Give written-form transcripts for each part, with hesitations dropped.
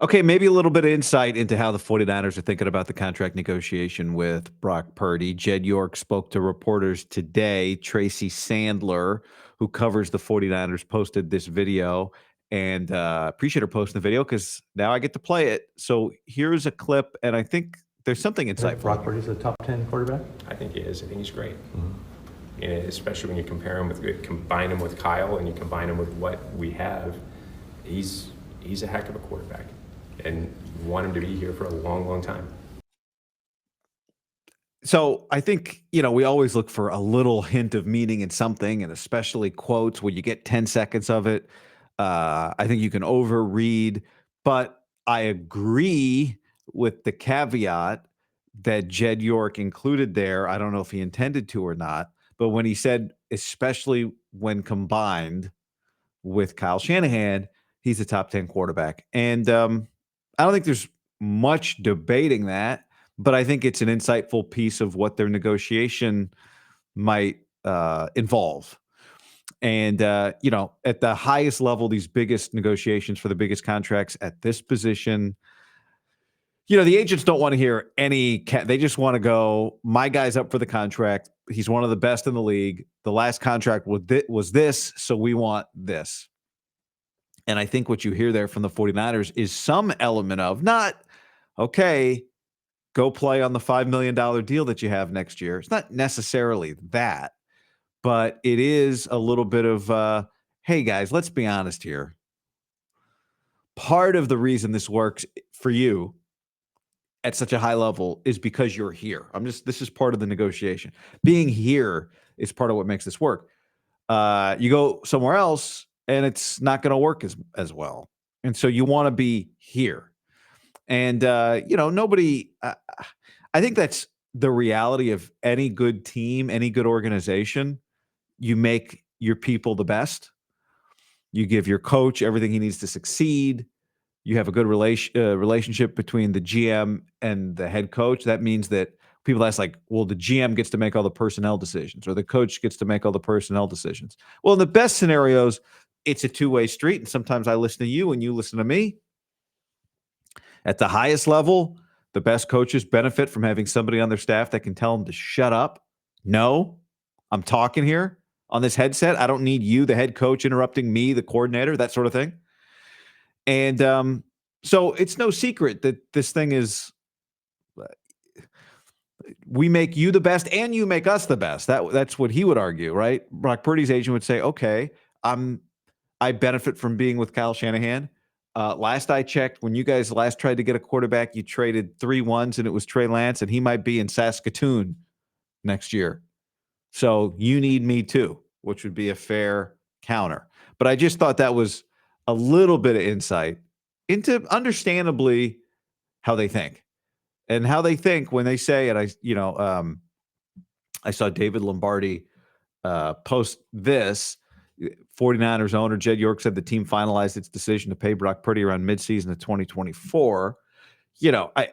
Okay, maybe a little bit of insight into how the 49ers are thinking about the contract negotiation with Brock Purdy. Jed York spoke to reporters today. Tracy Sandler, who covers the 49ers, posted this video, and appreciate her posting the video because now I get to play it. So here's a clip, and I think there's something insightful. Brock Purdy's a top 10 quarterback? I think he is. I think he's great. And especially when you combine him with Kyle and you combine him with what we have, he's a heck of a quarterback. And want him to be here for a long, long time. So I think, we always look for a little hint of meaning in something, and especially quotes where you get 10 seconds of it. I think you can overread, but I agree with the caveat that Jed York included there. I don't know if he intended to or not, but when he said, especially when combined with Kyle Shanahan, he's a top 10 quarterback. And I don't think there's much debating that, but I think it's an insightful piece of what their negotiation might involve. And, at the highest level, these biggest negotiations for the biggest contracts at this position, the agents don't want to hear they just want to go, my guy's up for the contract. He's one of the best in the league. The last contract was this, so we want this. And I think what you hear there from the 49ers is some element of not, okay, go play on the $5 million deal that you have next year. It's not necessarily that, but it is a little bit of, hey, guys, let's be honest here. Part of the reason this works for you at such a high level is because you're here. This is part of the negotiation. Being here is part of what makes this work. You go somewhere else, and it's not going to work as well. And so you want to be here. And, nobody, I think that's the reality of any good team, any good organization. You make your people the best. You give your coach everything he needs to succeed. You have a good relationship between the GM and the head coach. That means that people ask, the GM gets to make all the personnel decisions, or the coach gets to make all the personnel decisions. Well, in the best scenarios, it's a two-way street, and sometimes I listen to you and you listen to me. At the highest level, the best coaches benefit from having somebody on their staff that can tell them to shut up. No, I'm talking here on this headset. I don't need you, the head coach, interrupting me, the coordinator, that sort of thing. And so it's no secret that this thing is, we make you the best and you make us the best. That's what he would argue, right? Brock Purdy's agent would say, okay, I benefit from being with Kyle Shanahan. Last I checked, when you guys last tried to get a quarterback, you traded 3 ones, and it was Trey Lance, and he might be in Saskatoon next year. So you need me too, which would be a fair counter. But I just thought that was a little bit of insight into understandably how they think. And how they think when they say, and I saw David Lombardi post this. 49ers owner Jed York said the team finalized its decision to pay Brock Purdy around midseason of 2024. I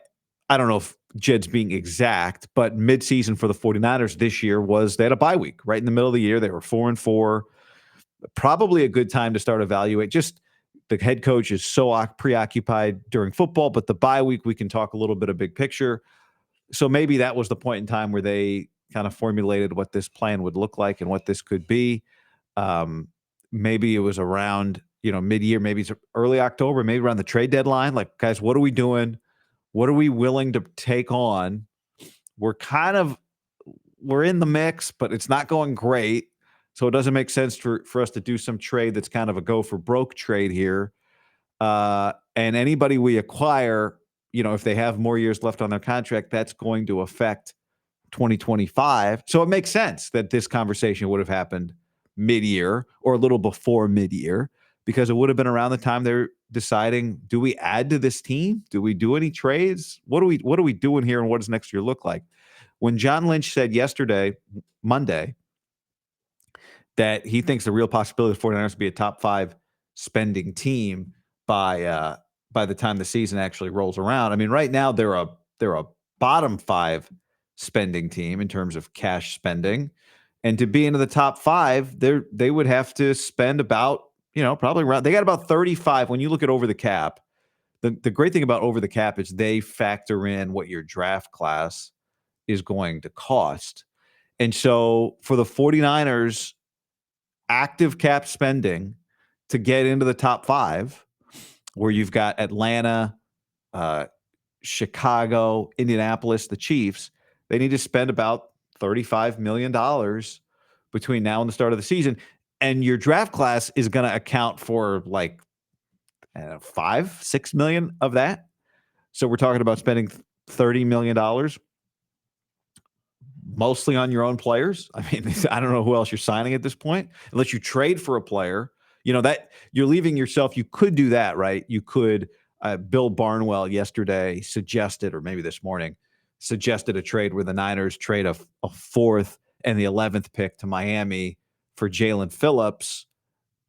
don't know if Jed's being exact, but midseason for the 49ers this year they had a bye week right in the middle of the year. They were 4-4. Probably a good time to start evaluate. Just the head coach is so preoccupied during football, but the bye week, we can talk a little bit of big picture. So maybe that was the point in time where they kind of formulated what this plan would look like and what this could be. Maybe it was around, mid-year, maybe it's early October, maybe around the trade deadline. Like, guys, what are we doing? What are we willing to take on? We're in the mix, but it's not going great. So it doesn't make sense for us to do some trade that's kind of a go for broke trade here. And anybody we acquire, if they have more years left on their contract, that's going to affect 2025. So it makes sense that this conversation would have happened mid-year or a little before mid-year, because it would have been around the time they're deciding, do we add to this team? Do we do any trades? What are we doing here, and what does next year look like? When John Lynch said Monday, that he thinks the real possibility of the 49ers to be a top 5 spending team by the time the season actually rolls around. I mean, right now they're a bottom 5 spending team in terms of cash spending. And to be into the top 5, they would have to spend about, probably around, they got about 35. When you look at over the cap, the great thing about over the cap is they factor in what your draft class is going to cost. And so for the 49ers, active cap spending to get into the top 5, where you've got Atlanta, uh, Chicago, Indianapolis, the Chiefs, they need to spend about $35 million between now and the start of the season. And your draft class is going to account for like 5-6 million of that. So we're talking about spending $30 million mostly on your own players. I mean, I don't know who else you're signing at this point, unless you trade for a player. That you're leaving yourself. You could do that, right? You could. Bill Barnwell yesterday suggested, or maybe this morning, suggested a trade where the Niners trade a 4th and the 11th pick to Miami for Jalen Phillips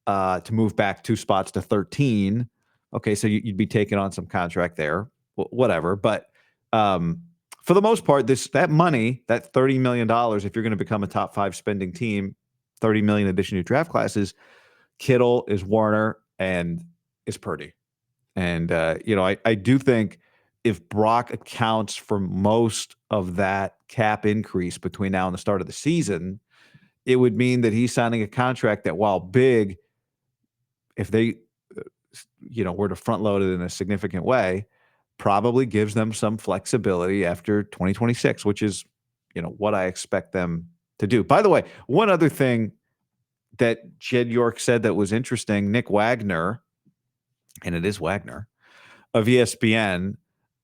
to move back 2 spots to 13. Okay, so you'd be taking on some contract there, whatever. But for the most part, that money, that $30 million, if you're going to become a top 5 spending team, $30 million in addition to draft classes, Kittle, is Warner, and is Purdy. And, I do think if Brock accounts for most of that cap increase between now and the start of the season, it would mean that he's signing a contract that, while big, if they, were to front load it in a significant way, probably gives them some flexibility after 2026, which is, what I expect them to do. By the way, one other thing that Jed York said that was interesting, Nick Wagner, and it is Wagner, of ESPN,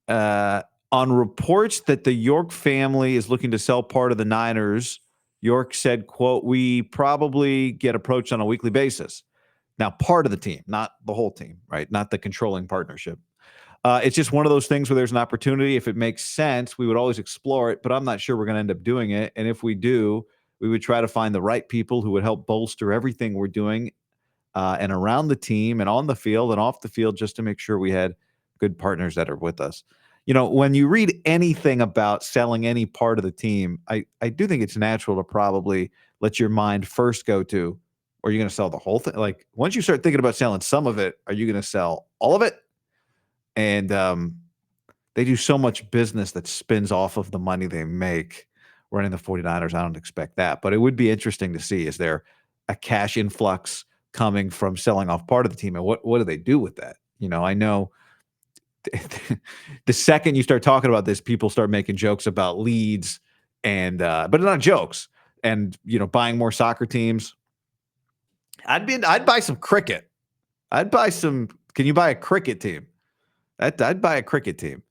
on reports that the York family is looking to sell part of the Niners, York said, quote, "We probably get approached on a weekly basis." Now, part of the team, not the whole team, right? Not the controlling partnership. It's just one of those things where there's an opportunity. If it makes sense, we would always explore it, but I'm not sure we're going to end up doing it. And if we do, we would try to find the right people who would help bolster everything we're doing and around the team and on the field and off the field, just to make sure we had good partners that are with us. When you read anything about selling any part of the team, I do think it's natural to probably let your mind first go to, are you going to sell the whole thing? Like, once you start thinking about selling some of it, are you going to sell all of it? And they do so much business that spins off of the money they make running the 49ers. I don't expect that, but it would be interesting to see, is there a cash influx coming from selling off part of the team, and what do they do with that? I know the second you start talking about this, people start making jokes about leads and but not jokes, and buying more soccer teams. I'd buy some cricket. I'd buy some. Can you buy a cricket team? I'd buy a cricket team.